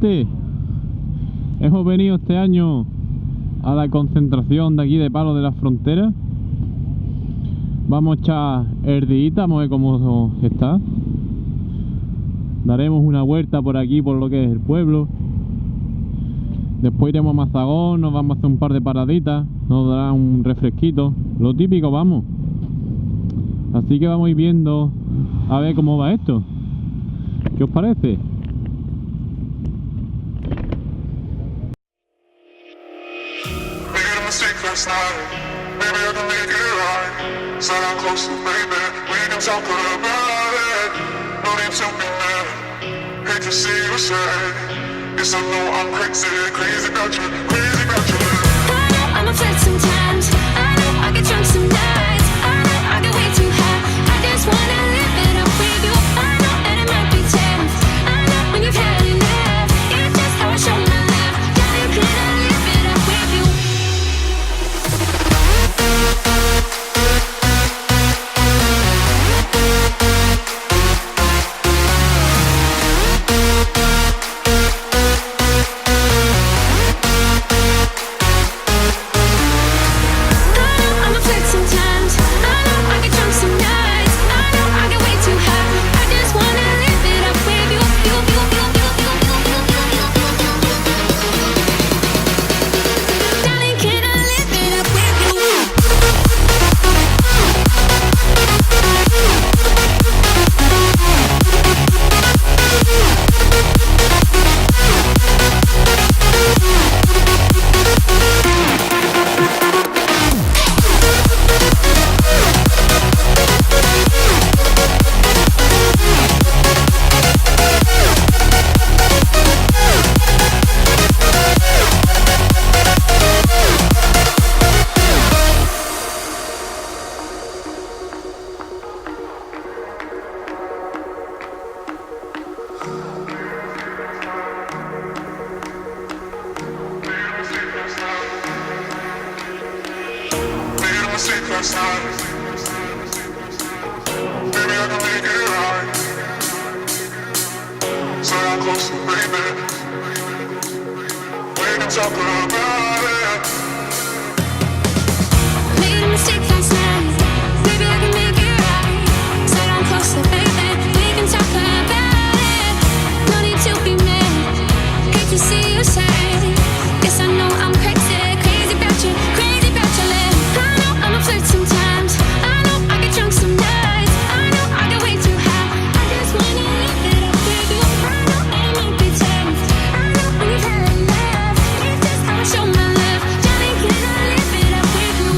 gente, hemos venido este año a la concentración de aquí de Palos de la Frontera. Vamos a echar el día, vamos a ver cómo está. Daremos una vuelta por aquí, por lo que es el pueblo. Después iremos a Mazagón, nos vamos a hacer un par de paraditas, nos dará un refresquito, lo típico, vamos. Así que vamos a ir viendo a ver cómo va esto. ¿Qué os parece? Yes, I know I'm crazy, crazy about you, crazy about you. I know I'm upset sometimes. I know I get drunk some nights. I know I get way too high. I just wanna live it up with you. I know that it might be tough. I know when you've had enough. It's just how I show my love. Darling, can I live it up with you? Baby, I can make it right. So I'm close to baby. We can talk about it. Made a mistake last night. Baby, I can make it right. So I'm close to baby. We can talk about it. No need to be mad. Hate to see you sad. Yes, I know I'm crazy, crazy about you, crazy about your love. I know I'm a flirt sometimes. I know I get drunk some nights. I know I get way too high. I just wanna live it up with you. I know it might be tough. I know when you've had enough. It's just how I show my love. Darling, can I live it up with you?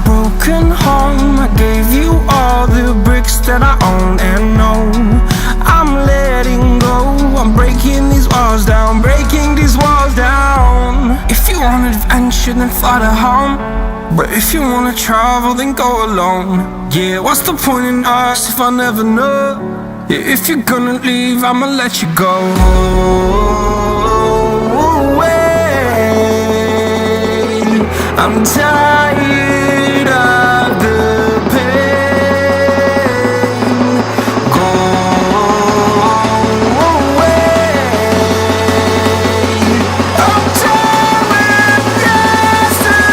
broken home. I gave you all the bricks that I own and know. I'm letting go, I'm breaking these walls down, breaking these walls down. If you want adventure, adventure, then fly to home. But if you wanna travel, then go alone. Yeah, what's the point in us if I never know? Yeah, if you're gonna leave, I'ma let you go. I'm tired of the pain. Go away. I'm done with yesterday.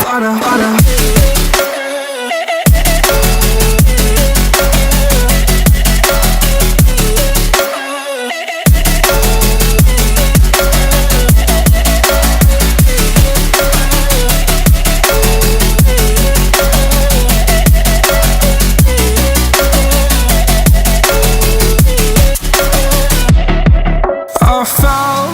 Fada, fada. I fell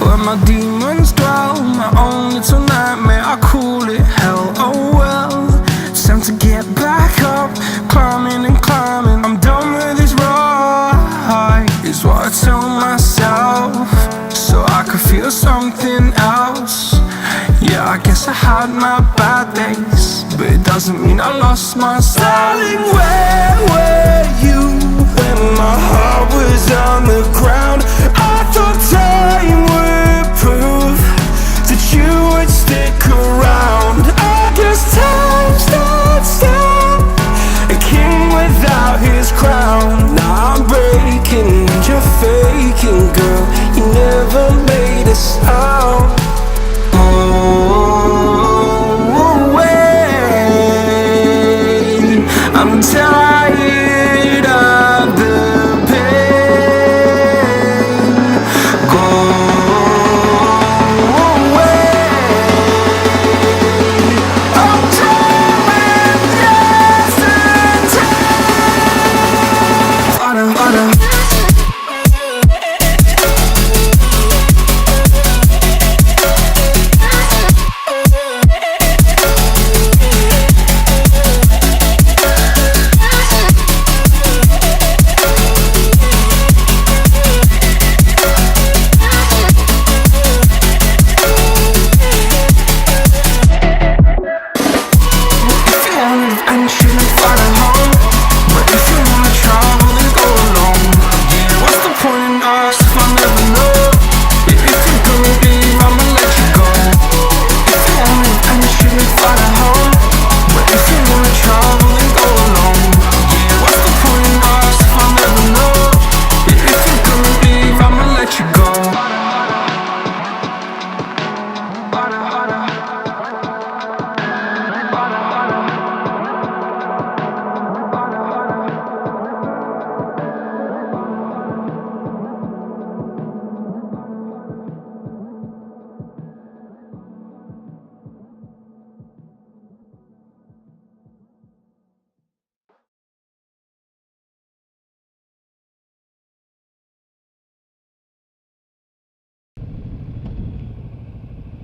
where my demons dwell. My own little nightmare, I call it hell. Oh well, it's time to get back up. Climbing and climbing, I'm done with this ride, is what I tell myself, so I could feel something else. Yeah, I guess I had my bad days, but it doesn't mean I lost my style. Darling, where were you when my heart was on the ground? I thought time would prove that you would stick around. I guess time stood still, a king without his crown. Now I'm breaking and you're faking, girl. You never made a sound. Oh, wait, I'm tired of the pain. Go away. I'm done with yesterday. Fada, fada.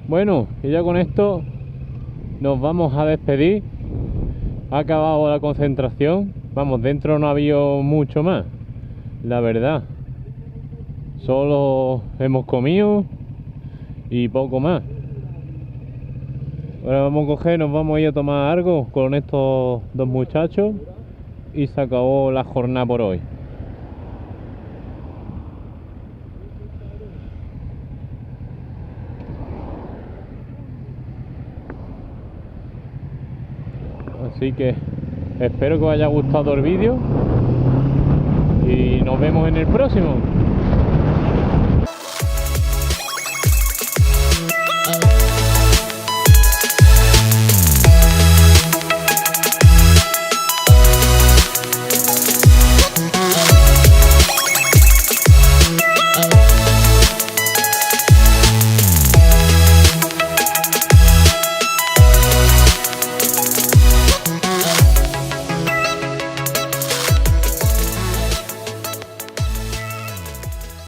Bueno, y ya con esto nos vamos a despedir. Ha acabado la concentración. Vamos, dentro no ha habido mucho más, la verdad. Solo hemos comido y poco más. Ahora vamos a coger, nos vamos a ir a tomar algo con estos dos muchachos y se acabó la jornada por hoy. Así que espero que os haya gustado el vídeo y nos vemos en el próximo.